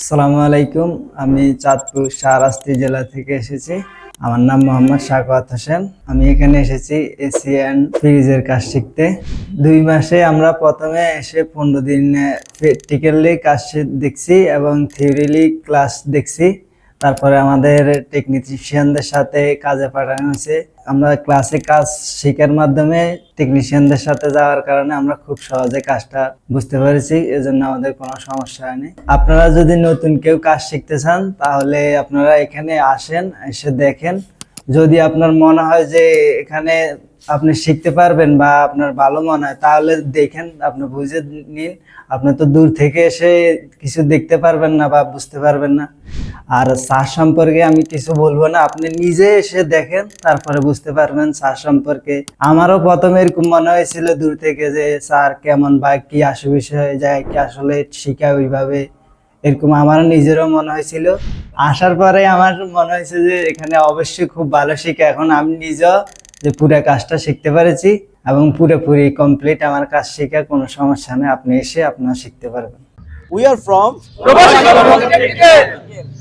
আসসালামু আলাইকুম। আমি চাঁদপুর শাহরাস্তি জেলা থেকে এসেছি। আমার নাম মোহাম্মদ শাকওয়াত হোসেন। আমি এখানে এসেছি এসি অ্যান্ড ফ্রিজের কাজ শিখতে। 2 মাসে আমরা প্রথমে এসে 15 দিন প্র্যাকটিক্যালি কাজ দেখছি এবং থিওরিলি ক্লাস দেখছি। তারপরে আমাদের টেকনিশিয়ানদের সাথে কাজে পাঠানো হয়েছে। আমরা ক্লাসে কাজ শেখার মাধ্যমে টেকনিশিয়ানদের সাথে যাওয়ার কারণে আমরা খুব সহজে কাজটা বুঝতে পেরেছি, এজন্য আমাদের কোনো সমস্যা হয়নি। আপনারা যদি নতুন কেউ কাজ শিখতে চান তাহলে আপনারা এখানে আসেন, এসে দেখেন। যদি আপনার মনে হয় যে এখানে আপনি শিখতে পারবেন বা আপনার ভালো মনে হয় তাহলে দেখেন, আপনি বুঝে নিন। আপনি তো দূর থেকে এসে কিছু দেখতে পারবেন না বা বুঝতে পারবেন না। আর চা সম্পর্কে আমি কিছু বলবো না, আপনি নিজে এসে দেখেন, তারপরে বুঝতে পারবেন চা সম্পর্কে। আমারও প্রথমে এরকম মনে হয়েছিল দূর থেকে যে স্যার কেমন বা কি বিষয় হয়ে যায়, কি আসলে শিখায় ওইভাবে, এরকম আমারও নিজেরও মনে হয়েছিল। আসার পরে আমার মনে হয়েছে যে এখানে অবশ্যই খুব ভালো শিখে। এখন আমি নিজেও যে পুরো কাজটা শিখতে পেরেছি এবং পুরোপুরি কমপ্লিট আমার কাজ শেখা, কোনো সমস্যা নেই। আপনি এসে আপনারা শিখতে পারবেন। We are from Robust Technical.